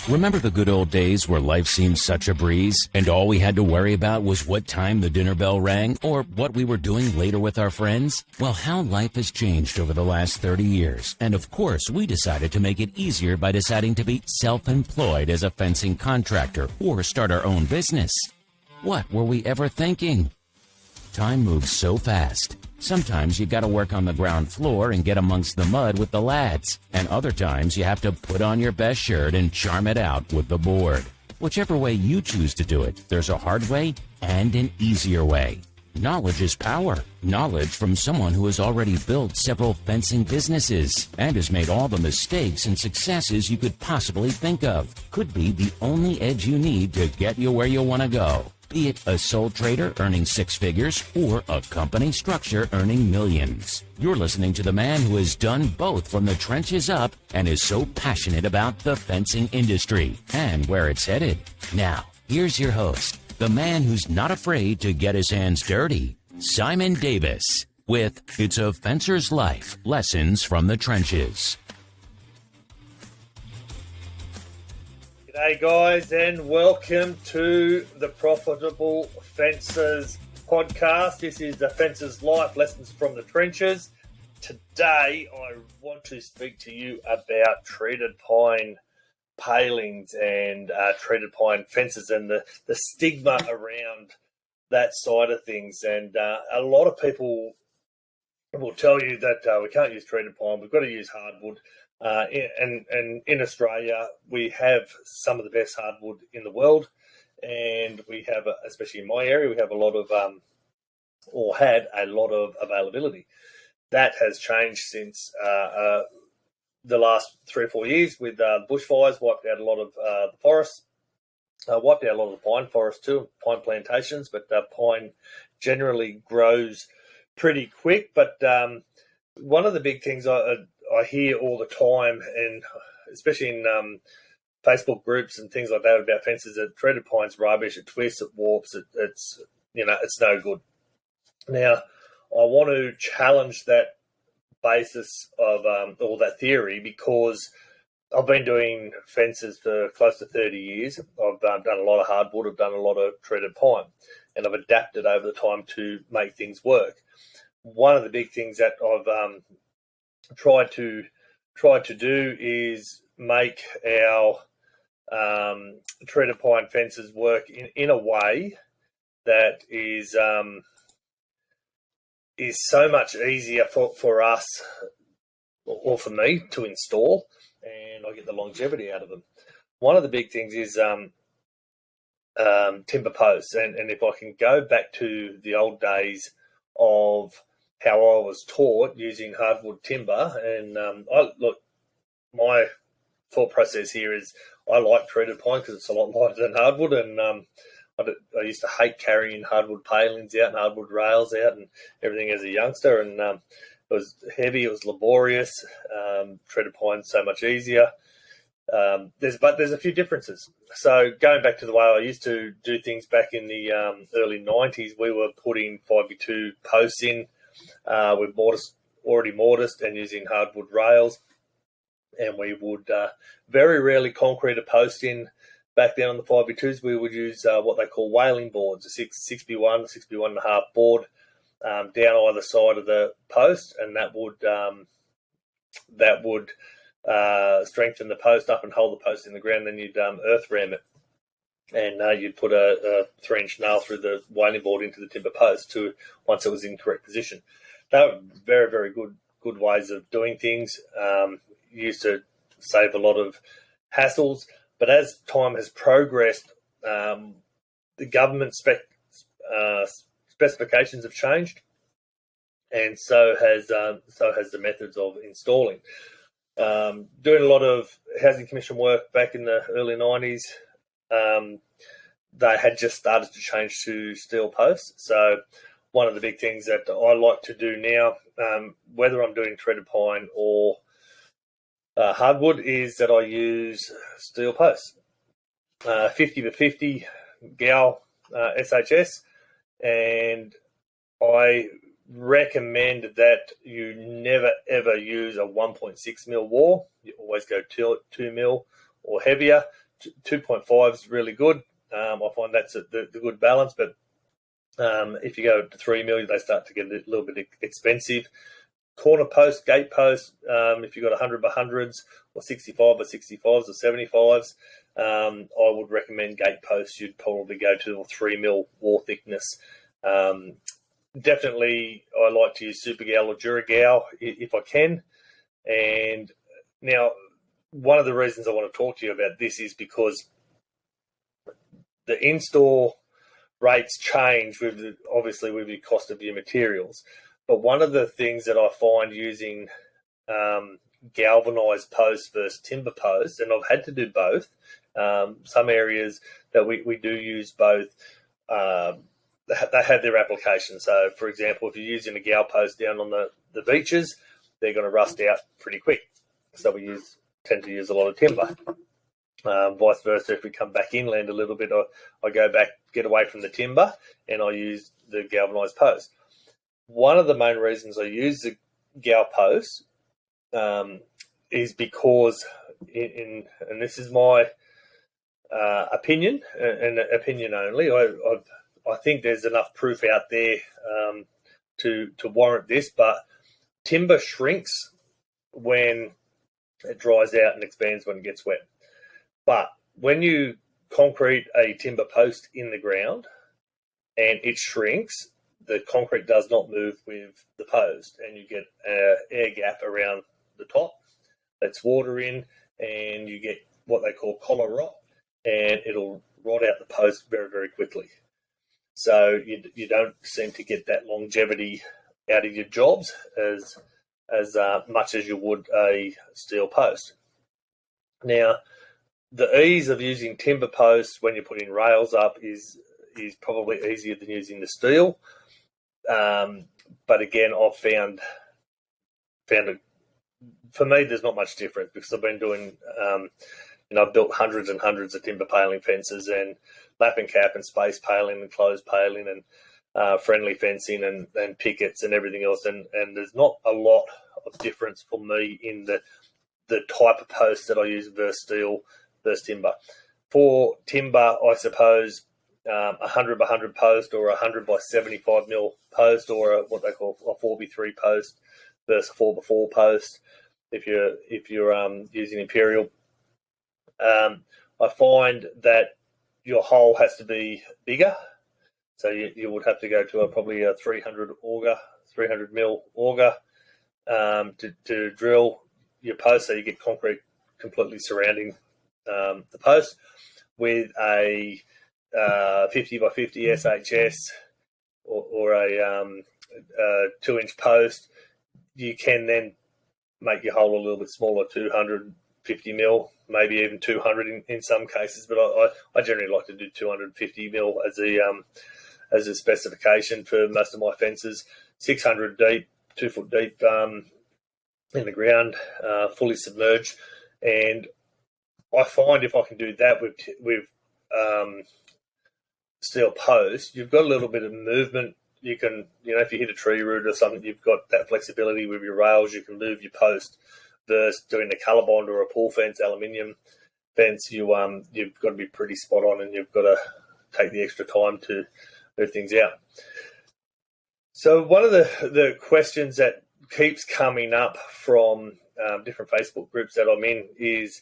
Remember the good old days where life seemed such a breeze and all we had to worry about was what time the dinner bell rang or what we were doing later with our friends? Well, how life has changed over the last 30 years. And of course, we decided to make it easier by deciding to be self-employed as a fencing contractor or start our own business. What were we ever thinking? Time moves so fast. Sometimes you gotta work on the ground floor and get amongst the mud with the lads. And other times you have to put on your best shirt and charm it out with the board. Whichever way you choose to do it, there's a hard way and an easier way. Knowledge is power. Knowledge from someone who has already built several fencing businesses and has made all the mistakes and successes you could possibly think of. Could be the only edge you need to get you where you want to go. Be it a sole trader earning six figures or a company structure earning millions. You're listening to the man who has done both from the trenches up and is so passionate about the fencing industry and where it's headed. Now, here's your host, the man who's not afraid to get his hands dirty, Simon Davis, with It's a Fencer's Life, Lessons from the Trenches. G'day guys, and welcome to the Profitable Fencers podcast. This is the Fencer's Life, Lessons from the Trenches. Today I want to speak to you about treated pine palings and treated pine fences and the stigma around that side of things. And a lot of people will tell you that we can't use treated pine, we've got to use hardwood. And in Australia, we have some of the best hardwood in the world, and we have, especially in my area, we have a lot of, or had a lot of availability. That has changed since the last 3 or 4 years with bushfires, wiped out a lot of the forests, wiped out a lot of the pine forests too, pine plantations, but pine generally grows pretty quick. But one of the big things I hear all the time, and especially in Facebook groups and things like that about fences, that treated pine's rubbish, it twists, it warps, it's no good. Now, I want to challenge that basis of or that theory, because I've been doing fences for close to 30 years. I've done a lot of hardwood, I've done a lot of treated pine, and I've adapted over the time to make things work. One of the big things that I've tried to do is make our treated pine fences work in a way that is so much easier for us or for me to install, and I get the longevity out of them. One of the big things is timber posts, and if I can go back to the old days of how I was taught using hardwood timber, and my thought process here is I like treated pine because it's a lot lighter than hardwood, and I used to hate carrying hardwood palings out and hardwood rails out and everything as a youngster, and it was heavy, it was laborious. Treated pine's so much easier. There's a few differences. So going back to the way I used to do things back in the early 90s, we were putting 5x2 posts in, with already mortised and using hardwood rails, and we would very rarely concrete a post in. Back then on the 5x2s, we would use what they call whaling boards, a 6x1, 6x1.5 board down either side of the post, and that would strengthen the post up and hold the post in the ground. Then you'd earth ram it, and you'd put a 3-inch nail through the whaling board into the timber post once it was in correct position. They were very, very good ways of doing things. Used to save a lot of hassles. But as time has progressed, the government specifications have changed, and so has the methods of installing. Doing a lot of Housing Commission work back in the early 90s, they had just started to change to steel posts. So one of the big things that I like to do now, whether I'm doing treated pine or hardwood, is that I use steel posts, 50x50 Gal SHS, and I recommend that you never ever use a 1.6 mil wall. You always go 2 mil or heavier. 2.5 is really good. I find that's the good balance, but if you go to 3 mil, they start to get a little bit expensive. Corner post, gate post, if you've got 100 by 100s or 65 by 65s or 75s, I would recommend gate posts. You'd probably go to a 3 mil wall thickness. Definitely, I like to use Supergal or Duragal if I can. And now, one of the reasons I want to talk to you about this is because the in-store rates change obviously with the cost of your materials. But one of the things that I find using galvanized posts versus timber posts, and I've had to do both. Some areas that we do use both, they have their application. So, for example, if you're using a gal post down on the beaches, they're going to rust out pretty quick. So we tend to use a lot of timber. Vice versa, if we come back inland a little bit, I go back, get away from the timber, and I use the galvanized post. One of the main reasons I use the gal post is because, and this is my opinion, and opinion only, I think there's enough proof out there to warrant this, but timber shrinks when it dries out and expands when it gets wet. But when you concrete a timber post in the ground and it shrinks, the concrete does not move with the post, and you get an air gap around the top. Lets water in, and you get what they call collar rot, and it'll rot out the post very, very quickly. So you don't seem to get that longevity out of your jobs as much as you would a steel post. Now, the ease of using timber posts when you're putting rails up is probably easier than using the steel. But again, I've found it, for me, there's not much difference because I've been doing, I've built hundreds and hundreds of timber paling fences and lap and cap and space paling and closed paling and friendly fencing and pickets and everything else. And there's not a lot of difference for me in the type of post that I use versus steel versus timber. For timber, I suppose 100 by 100 post or 100 by 75 mil post or what they call a 4x3 post versus 4x4 post. If you're using Imperial, I find that your hole has to be bigger. So you would have to go to probably a 300 mil auger to drill your post, so you get concrete completely surrounding the post. With a 50 by 50 SHS or a 2-inch post, you can then make your hole a little bit smaller, 250 mil, maybe even 200 in some cases. But I generally like to do 250 mil as a specification for most of my fences. 600 deep, 2 foot deep in the ground, fully submerged. And I find if I can do that with steel post, you've got a little bit of movement. You can, if you hit a tree root or something, you've got that flexibility with your rails. You can move your post versus doing a Colorbond or a pull fence, aluminium fence. You've got to be pretty spot on, and you've got to take the extra time to move things out. So one of the questions that keeps coming up from different Facebook groups that I'm in is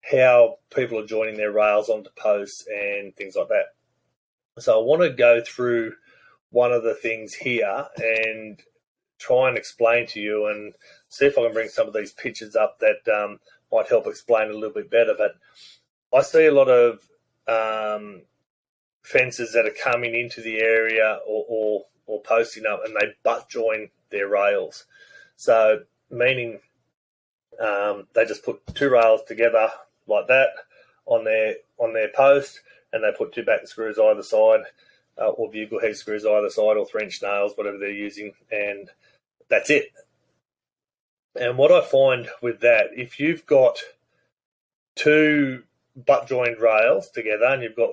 how people are joining their rails onto posts and things like that. So I want to go through one of the things here and try and explain to you and see if I can bring some of these pictures up that might help explain a little bit better. But I see a lot of fences that are coming into the area or posting up, and they butt join their rails. So meaning they just put two rails together like that on their post, and they put two back screws either side, or bugle head screws either side, or 3-inch nails, whatever they're using, and that's it. And what I find with that, if you've got two butt joined rails together and you've got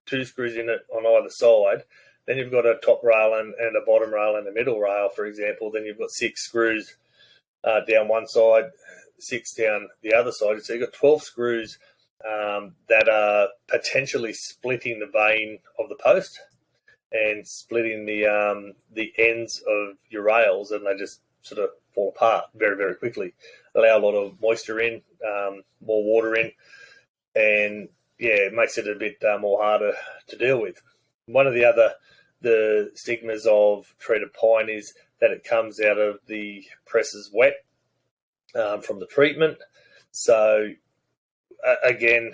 two screws in it on either side, then you've got a top rail and a bottom rail and a middle rail, for example, then you've got 6 screws down one side, 6 down the other side. So you've got 12 screws that are potentially splitting the vane of the post and splitting the ends of your rails, and they just sort of fall apart very, very quickly. Allow a lot of moisture in, more water in, and it makes it a bit more harder to deal with. One of the stigmas of treated pine is that it comes out of the presses wet from the treatment. So again,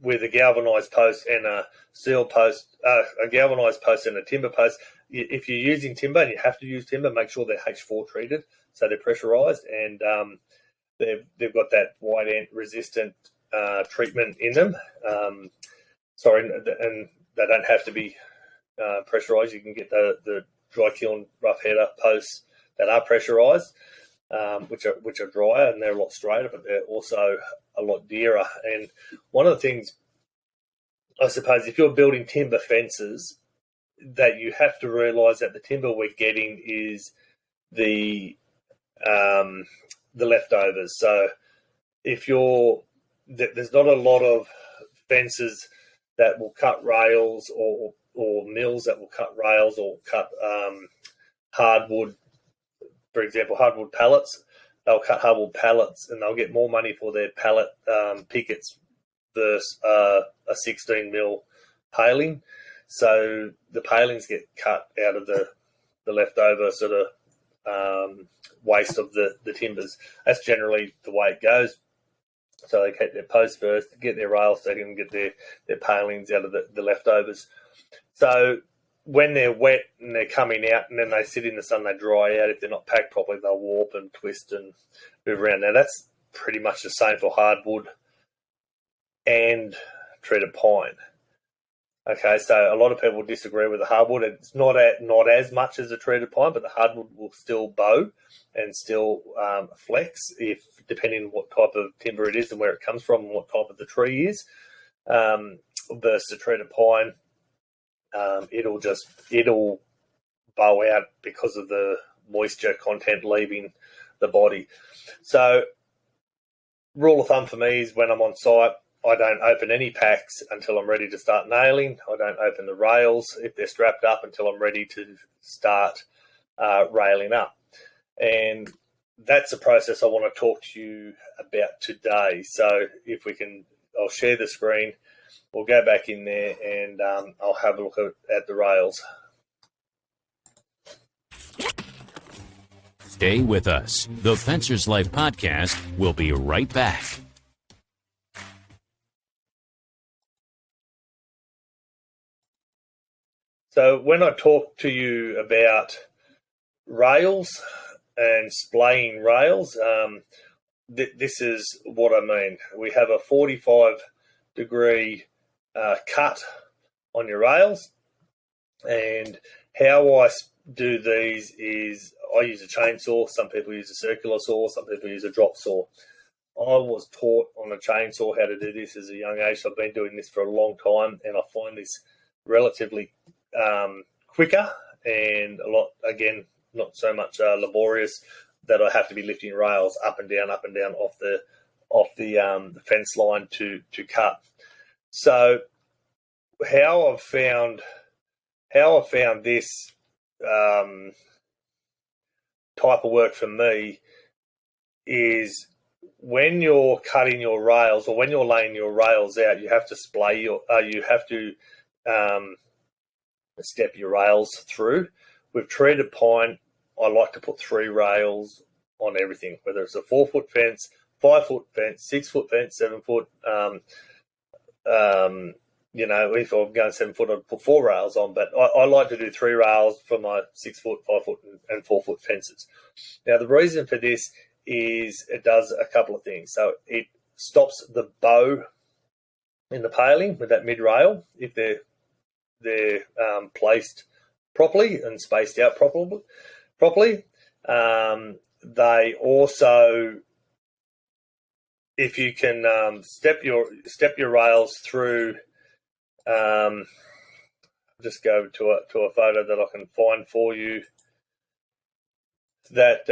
with a galvanised post and a steel post, a galvanised post and a timber post, if you're using timber, and you have to use timber, make sure they're H4 treated, so they're pressurised, and they've got that white ant resistant treatment in them. And they don't have to be pressurised. You can get the dry kiln rough header posts that are pressurised, which are drier, and they're a lot straighter, but they're also a lot dearer. And one of the things, I suppose, if you're building timber fences, that you have to realise that the timber we're getting is the leftovers. So if there's not a lot of fences that will cut rails, or mills that will cut rails, or cut hardwood, for example, hardwood pallets. They'll cut hardwood pallets, and they'll get more money for their pallet pickets versus a 16 mil paling. So the palings get cut out of the leftover sort of waste of the timbers. That's generally the way it goes. So they get their posts first, get their rails second, get their palings out of the leftovers. So when they're wet and they're coming out and then they sit in the sun, they dry out. If they're not packed properly, they'll warp and twist and move around. Now, that's pretty much the same for hardwood and treated pine. Okay, so a lot of people disagree with the hardwood. It's not as much as the treated pine, but the hardwood will still bow and still flex, depending on what type of timber it is and where it comes from and what type of the tree is. Versus the treated pine, it'll bow out because of the moisture content leaving the body. So, rule of thumb for me is when I'm on site, I don't open any packs until I'm ready to start nailing. I don't open the rails if they're strapped up until I'm ready to start railing up. And that's a process I want to talk to you about today. So if we can, I'll share the screen. We'll go back in there and I'll have a look at the rails. Stay with us. The Fencer's Life podcast will be right back. So when I talk to you about rails and splaying rails, this is what I mean. We have a 45-degree cut on your rails, and how I do these is I use a chainsaw. Some people use a circular saw. Some people use a drop saw. I was taught on a chainsaw how to do this as a young age, so I've been doing this for a long time, and I find this relatively quicker and a lot, again, not so much laborious that I have to be lifting rails up and down off the fence line to cut. So how I've found this type of work for me is when you're cutting your rails or when you're laying your rails out, you have to step your rails through. With treated pine, I like to put 3 rails on everything, whether it's a 4-foot fence, 5-foot fence, 6-foot fence, 7-foot. If I'm going 7-foot, I'd put 4 rails on, but I like to do 3 rails for my 6-foot, 5-foot, and 4-foot fences. Now, the reason for this is it does a couple of things. So it stops the bow in the paling with that mid rail if they're placed properly and spaced out properly. They also, if you can step your rails through just go to a photo that I can find for you. That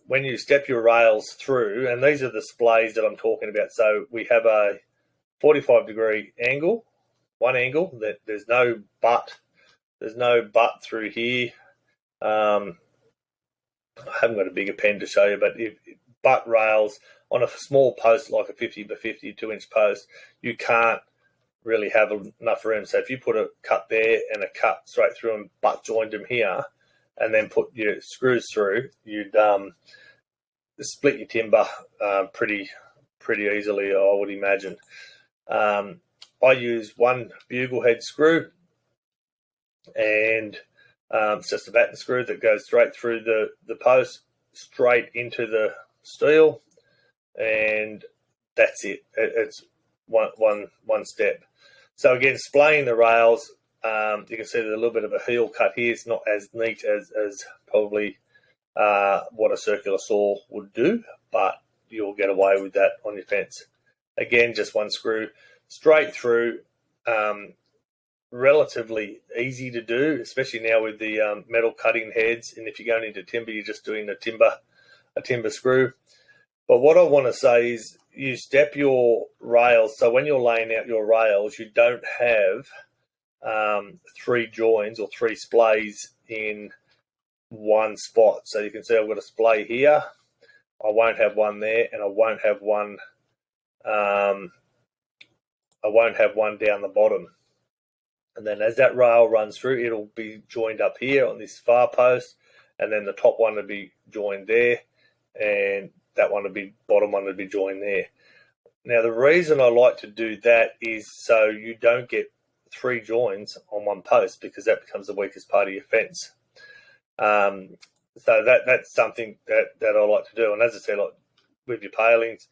when you step your rails through, and these are the splays that I'm talking about. So we have a 45-degree angle, one angle that there's no butt through here. I haven't got a bigger pen to show you, but if butt rails on a small post like a 50 by 52-inch post, you can't really have enough room. So if you put a cut there and a cut straight through and butt joined them here, and then put your screws through, you'd split your timber pretty easily, I would imagine. I use one bugle head screw, and it's just a batten screw that goes straight through the post, straight into the steel, and that's it. It's one step. So again, splaying the rails, you can see there's a little bit of a heel cut here. It's not as neat as probably what a circular saw would do, but you'll get away with that on your fence. Again, just one screw straight through. Relatively easy to do, especially now with the metal cutting heads. And if you're going into timber, you're just doing a timber screw. But what I want to say is you step your rails. So when you're laying out your rails, you don't have three joins or three splays in one spot. So you can see I've got a splay here. I won't have one there, and I won't have one down the bottom. And then as that rail runs through, it'll be joined up here on this far post, and then the top one will be joined there, and that one will be bottom one will be joined there. Now the reason I like to do that is so you don't get three joins on one post, because that becomes the weakest part of your fence. So that's something that I like to do. And as I said, like with your palings,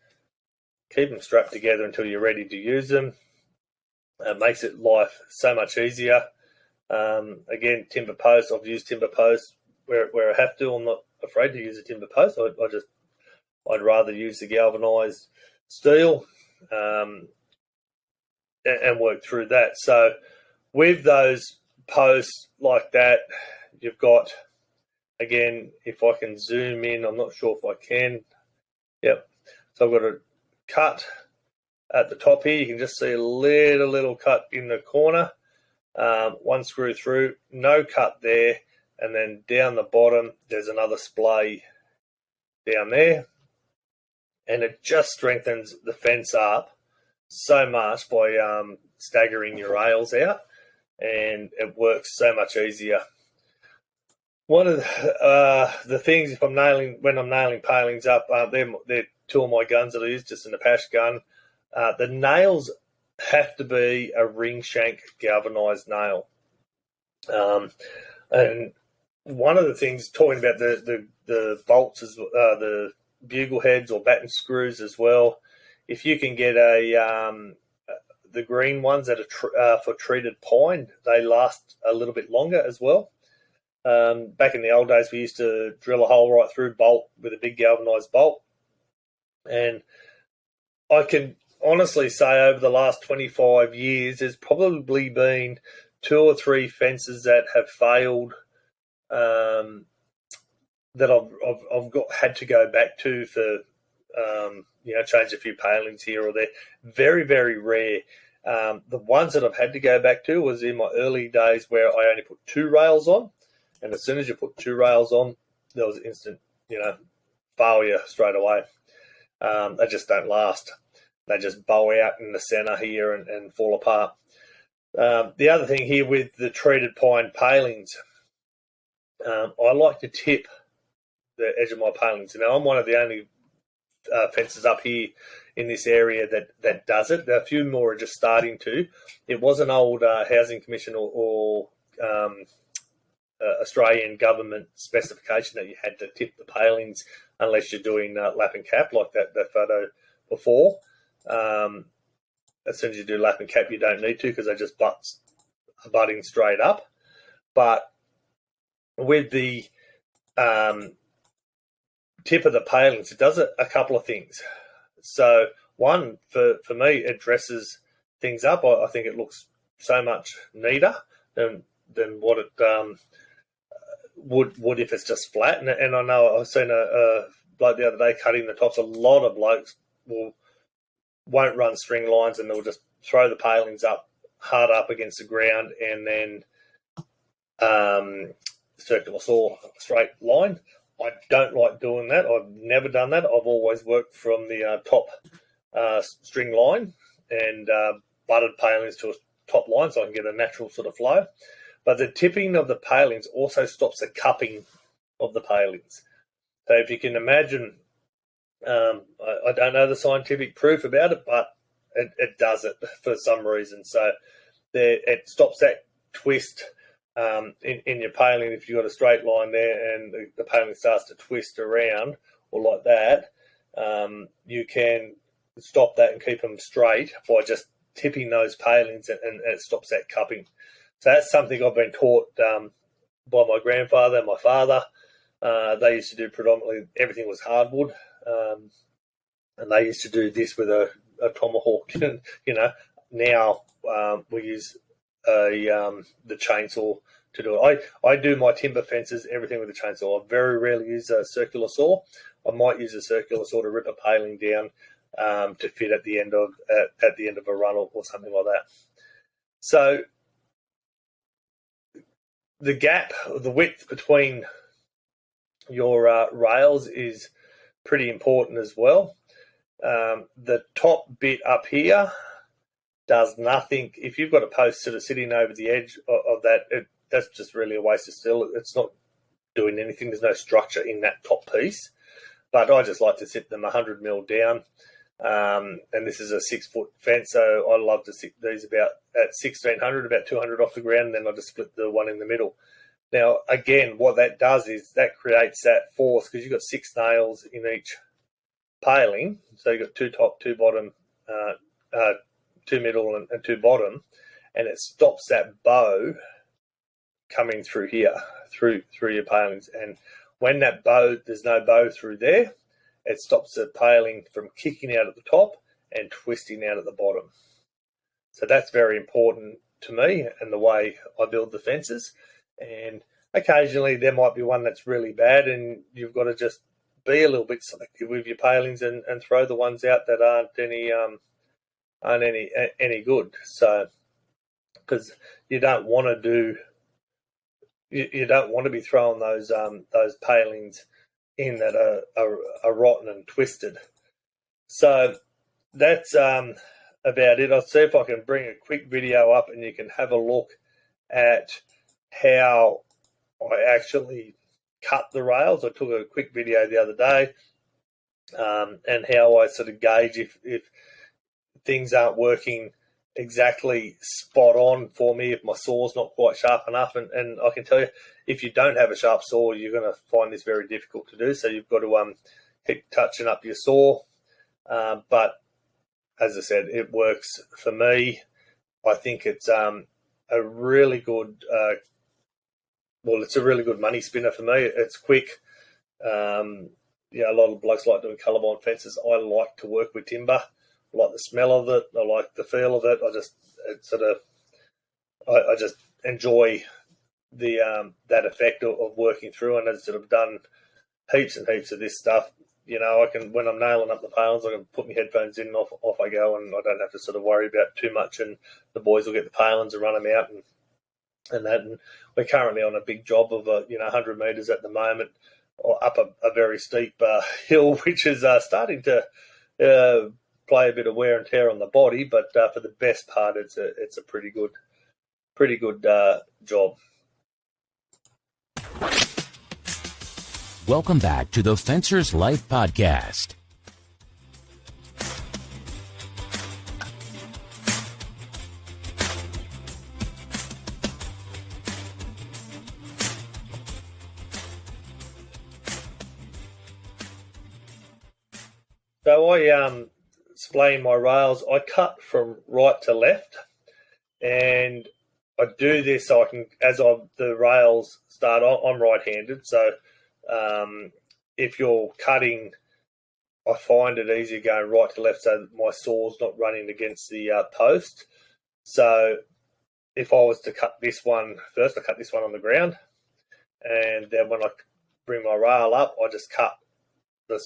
keep them strapped together until you're ready to use them. It makes it life so much easier. Again, timber posts. I've used timber posts where I have to. I'm not afraid to use a timber post. I'd rather use the galvanized steel and work through that. So with those posts like that, you've got, again, if I can zoom in, I'm not sure if I can. Yep. So I've got a cut at the top here. You can just see a little cut in the corner. One screw through, no cut there. And then down the bottom, there's another splay down there. And it just strengthens the fence up so much by staggering your rails out. And it works so much easier. One of the things, when I'm nailing palings up, they're two of my guns that I use, just an Apache gun. The nails have to be a ring shank galvanized nail. And one of the things, talking about the bolts, the bugle heads or batten screws as well, if you can get the green ones that are for treated pine, they last a little bit longer as well. Back in the old days, we used to drill a hole right through, bolt with a big galvanized bolt. And I can honestly say over the last 25 years, there's probably been 2 or 3 fences that have failed that I've had to go back to for, change a few palings here or there. Very, very rare. The ones that I've had to go back to was in my early days where I only put 2 rails on. And as soon as you put 2 rails on, there was instant, failure straight away. They just don't last. They just bow out in the center here and fall apart. The other thing here with the treated pine palings, I like to tip the edge of my palings. Now, I'm one of the only fences up here in this area that does it. A few more are just starting to. It was an old Housing Commission or Australian government specification that you had to tip the palings unless you're doing lap and cap like that photo before. As soon as you do lap and cap, you don't need to because they just butting straight up. But with the tip of the palings, it does a couple of things. So one, for me, it dresses things up. I think it looks so much neater. than what it would if it's just flat. And I know I've seen a bloke the other day cutting the tops. A lot of blokes won't run string lines, and they'll just throw the palings up hard up against the ground, and then circular saw straight line. I don't like doing that. I've never done that. I've always worked from the top string line and butted palings to a top line so I can get a natural sort of flow. But the tipping of the palings also stops the cupping of the palings. So if you can imagine, I don't know the scientific proof about it, but it does it for some reason. So it stops that twist in your paling. If you've got a straight line there and the paling starts to twist around or like that, you can stop that and keep them straight by just tipping those palings, and it stops that cupping. So that's something I've been taught by my grandfather and my father. They used to do predominantly everything was hardwood, and they used to do this with a tomahawk. Now we use the chainsaw to do it. I do my timber fences, everything with a chainsaw. I very rarely use a circular saw. I might use a circular saw to rip a paling down to fit at the end of a run or something like that. So the gap, the width between your rails is pretty important as well. The top bit up here does nothing. If you've got a post sort of sitting over the edge of that, that's just really a waste of steel. It's not doing anything. There's no structure in that top piece. But I just like to sit them 100 mil down. And this is a 6-foot fence, so I love to sit these about at 1,600, about 200 off the ground, and then I just split the one in the middle. Now, again, what that does is that creates that force, because you've got 6 nails in each paling. So you've got 2 top, 2 bottom, 2 middle, and 2 bottom, and it stops that bow coming through here, through your palings. And when that bow, there's no bow through there, it stops the paling from kicking out at the top and twisting out at the bottom. So that's very important to me and the way I build the fences. And occasionally there might be one that's really bad, and you've got to just be a little bit selective with your palings and throw the ones out that aren't any good. So because you don't want to be throwing those palings in that are rotten and twisted. So that's about it. I'll see if I can bring a quick video up and you can have a look at how I actually cut the rails. I took a quick video the other day, and how I sort of gauge if things aren't working exactly spot on for me, if my saw's not quite sharp enough. And I can tell you, if you don't have a sharp saw, you're going to find this very difficult to do. So you've got to keep touching up your saw. But as I said, it works for me. I think it's a really good, it's a really good money spinner for me. It's quick. A lot of blokes like doing colour-bond fences. I like to work with timber. I like the smell of it. I like the feel of it. I just enjoy the that effect of working through, and I've sort of done heaps and heaps of this stuff. I can, when I'm nailing up the palings, I can put my headphones in and off I go, and I don't have to sort of worry about too much, and the boys will get the palings and run them out and that. And we're currently on a big job of 100 metres at the moment, or up a very steep hill, which is starting to play a bit of wear and tear on the body, but for the best part, it's a pretty good job. Welcome back to the Fencer's Life Podcast. So I splay my rails. I cut from right to left, and I do this so I can, the rails start. I'm right-handed, so if you're cutting, I find it easier going right to left so that my saw's not running against the post. So if I was to cut this one first, I cut this one on the ground, and then when I bring my rail up, I just cut the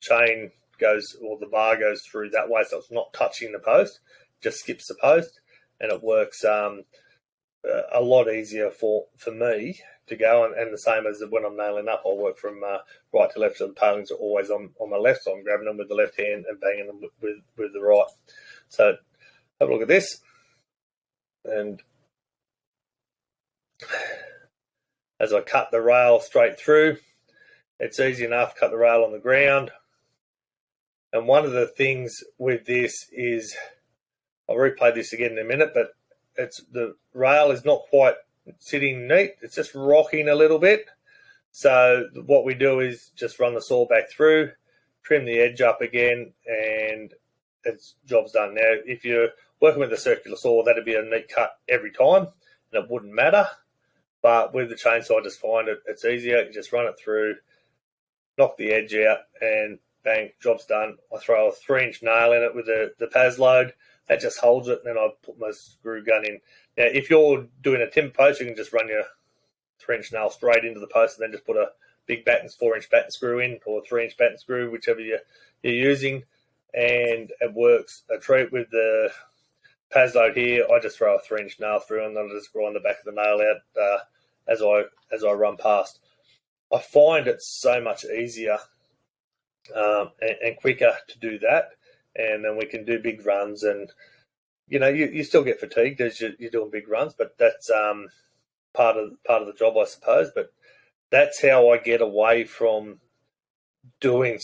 chain goes, or the bar goes through that way, so it's not touching the post, just skips the post, and it works a lot easier for me to go, and the same as when I'm nailing up, I'll work from right to left, so the palings are always on my left, so I'm grabbing them with the left hand and banging them with the right. So have a look at this, and as I cut the rail straight through, it's easy enough, cut the rail on the ground. And one of the things with this is, I'll replay this again in a minute, but it's the rail is not quite sitting neat. It's just rocking a little bit. So what we do is just run the saw back through, trim the edge up again, and it's job's done. Now, if you're working with a circular saw, that'd be a neat cut every time, and it wouldn't matter. But with the chainsaw, I just find it's easier. You just run it through, knock the edge out, and bang, job's done. I throw a 3-inch nail in it with the PAS load. That just holds it, and then I put my screw gun in. Now, if you're doing a timber post, you can just run your 3-inch nail straight into the post and then just put a big 4-inch batten screw in, or a 3-inch batten screw, whichever you're using, and it works a treat. With the PAS load here, I just throw a 3-inch nail through, and then I just grind the back of the nail out as I run past. I find it's so much easier and quicker to do that, and then we can do big runs, and you still get fatigued as you're doing big runs, but that's part of the job, I suppose. But that's how I get away from doing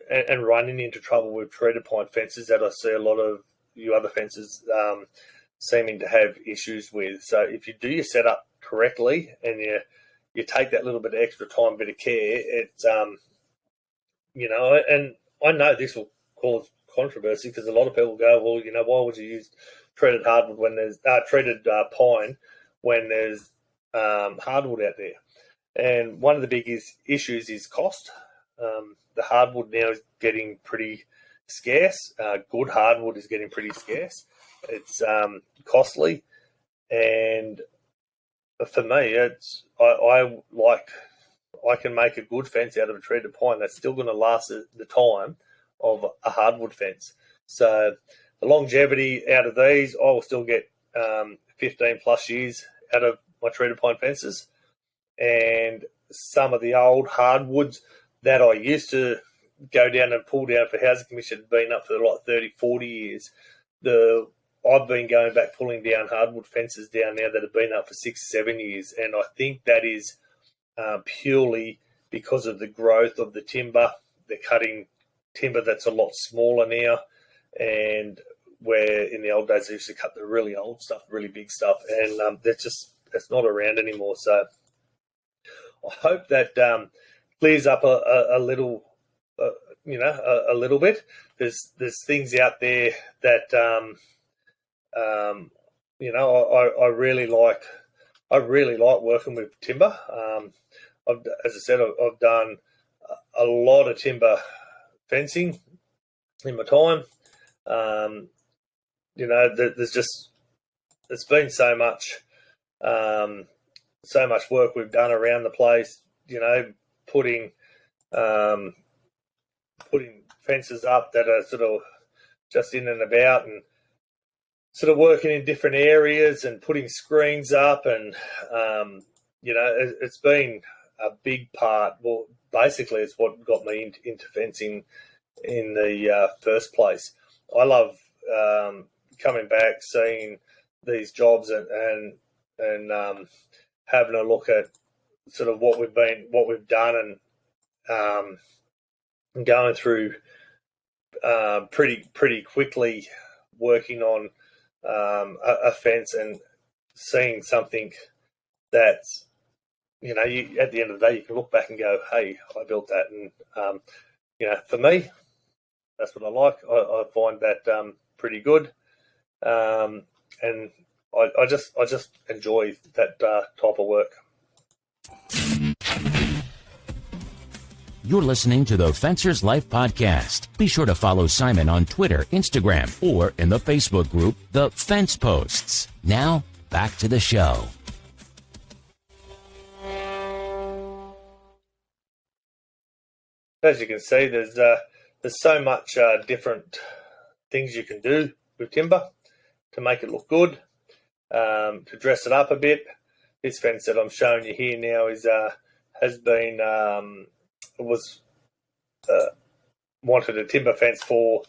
and running into trouble with treated pine fences that I see a lot of you other fences seeming to have issues with. So if you do your setup correctly and you take that little bit of extra time, bit of care, it's and I know this will cause controversy, because a lot of people go, well, why would you use treated hardwood when there's treated pine when there's hardwood out there? And one of the biggest issues is cost. The hardwood now is getting pretty scarce. Good hardwood is getting pretty scarce. It's costly, and for me, I can make a good fence out of a treated pine that's still going to last the time of a hardwood fence. So the longevity out of these, I will still get 15 plus years out of my treated pine fences. And some of the old hardwoods that I used to go down and pull down for Housing Commission have been up for like 30, 40 years. I've been going back pulling down hardwood fences down now that have been up for 6, 7 years. And I think that is purely because of the growth of the timber. They're cutting timber that's a lot smaller now, and where in the old days they used to cut the really old stuff, really big stuff, and that's not around anymore. So I hope that clears up a little, a little bit. There's things out there that I really like. I really like working with timber. As I said, I've done a lot of timber fencing in my time. It's been so much work we've done around the place. Putting fences up that are sort of just in and about, and sort of working in different areas and putting screens up, and it's been a big part. Well, basically, it's what got me into fencing in the first place. I love coming back, seeing these jobs, and having a look at sort of what we've done, and going through pretty quickly, working on a fence and seeing something that's, at the end of the day, you can look back and go, hey, I built that. And, for me, that's what I like. I find that pretty good. And I just enjoy that type of work. You're listening to the Fencer's Life Podcast. Be sure to follow Simon on Twitter, Instagram, or in the Facebook group, The Fence Posts. Now, back to the show. As you can see, there's so much different things you can do with timber to make it look good, to dress it up a bit. This fence that I'm showing you here now wanted a timber fence for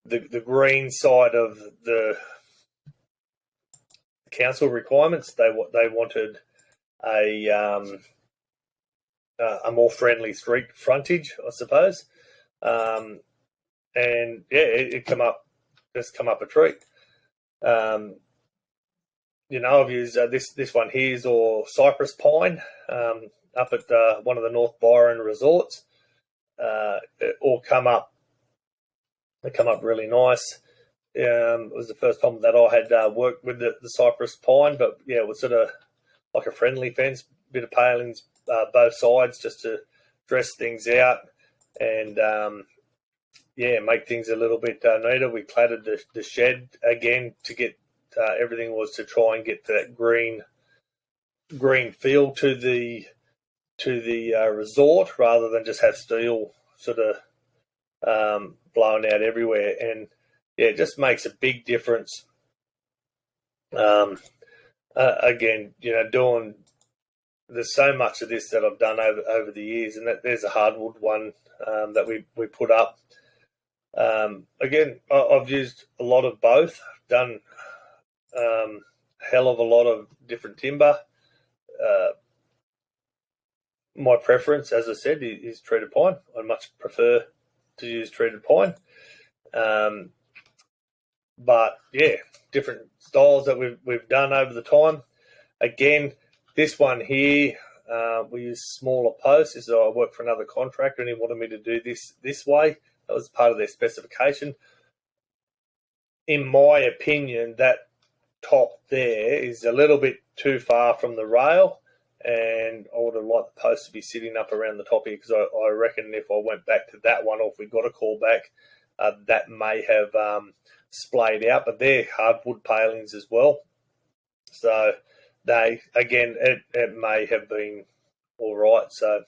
the green side of the council requirements. They wanted a more friendly street frontage, I suppose. And yeah, it come up a treat. I've used this one here is or cypress pine up at one of the North Byron resorts. It all come up. They come up really nice. It was the first time that I had worked with the cypress pine, but yeah, it was sort of like a friendly fence, bit of palings both sides just to dress things out and make things a little bit neater. We cladded the shed again to get everything was to try and get that green feel to the resort rather than just have steel sort of blowing out everywhere. And yeah, it just makes a big difference. Again, there's so much of this that I've done over the years, and there's a hardwood one that we put up. Again, I've used a lot of both, done hell of a lot of different timber. My preference, as I said, is treated pine. I much prefer to use treated pine. But yeah, different styles that we've done over the time. Again, this one here, we use smaller posts. I work for another contractor and he wanted me to do this way. That was part of their specification. In my opinion, that top there is a little bit too far from the rail, and I would have liked the post to be sitting up around the top here, because I reckon if I went back to that one, or if we got a call back, that may have splayed out. But they're hardwood palings as well, so it may have been all right. So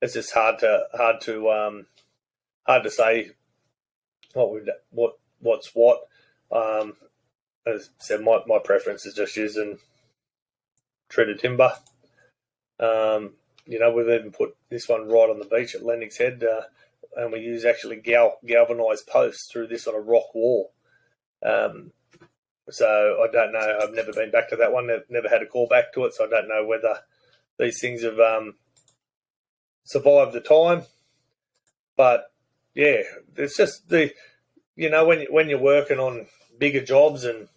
it's just hard to say what's what. As I said, my preference is just using treated timber. We've even put this one right on the beach at Lennox Head, and we use actually galvanised posts through this on a rock wall. So I don't know. I've never been back to that one. I've never had a call back to it, so I don't know whether these things have survived the time. But yeah, it's just when you're working on bigger jobs, and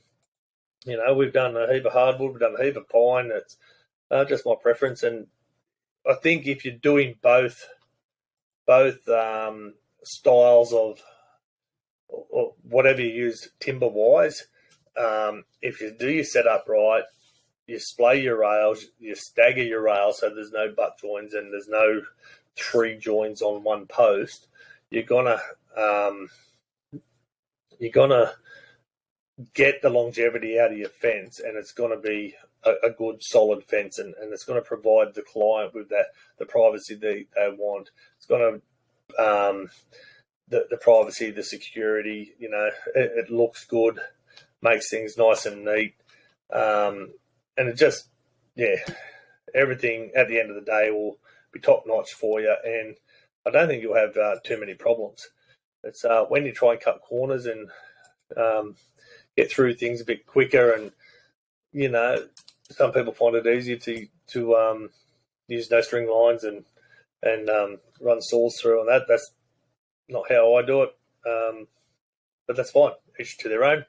we've done a heap of hardwood, we've done a heap of pine. It's just my preference, and I think if you're doing both styles of or whatever you use timber wise, if you do your setup right, you splay your rails, you stagger your rails so there's no butt joins and there's no three joins on one post, you're gonna get the longevity out of your fence, and it's going to be a good solid fence, and it's going to provide the client with the privacy they want. It's going to the privacy, the security. It looks good, makes things nice and neat, and it just everything at the end of the day will be top notch for you, and I don't think you'll have too many problems. It's when you try and cut corners and get through things a bit quicker, and some people find it easier to use no string lines and run saws through, and that's not how I do it. But that's fine, each to their own.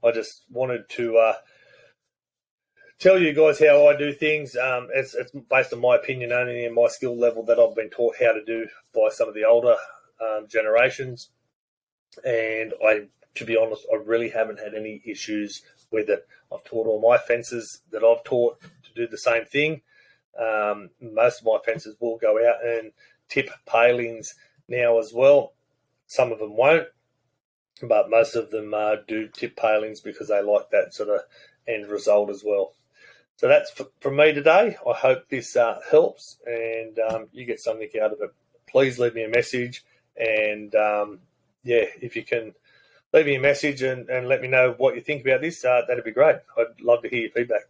I just wanted to tell you guys how I do things. It's based on my opinion only and my skill level that I've been taught how to do by some of the older generations, and to be honest, I really haven't had any issues with it. I've taught all my fences that I've taught to do the same thing. Most of my fencers will go out and tip palings now as well. Some of them won't, but most of them do tip palings because they like that sort of end result as well. So that's from me today. I hope this helps and you get something out of it. Please leave me a message and, if you can leave me a message and let me know what you think about this, that'd be great. I'd love to hear your feedback.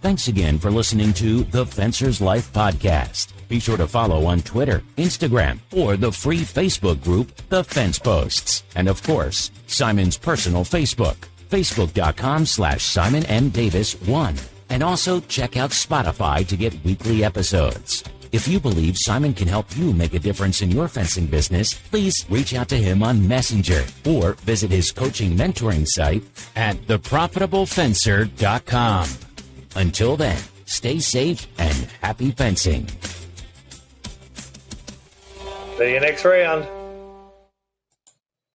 Thanks again for listening to the Fencer's Life Podcast. Be sure to follow on Twitter, Instagram, or the free Facebook group, The Fence Posts. And of course, Simon's personal Facebook, facebook.com/Simon M. Davis 1. And also check out Spotify to get weekly episodes. If you believe Simon can help you make a difference in your fencing business, please reach out to him on Messenger or visit his coaching mentoring site at theprofitablefencer.com. Until then, stay safe and happy fencing. See you next round.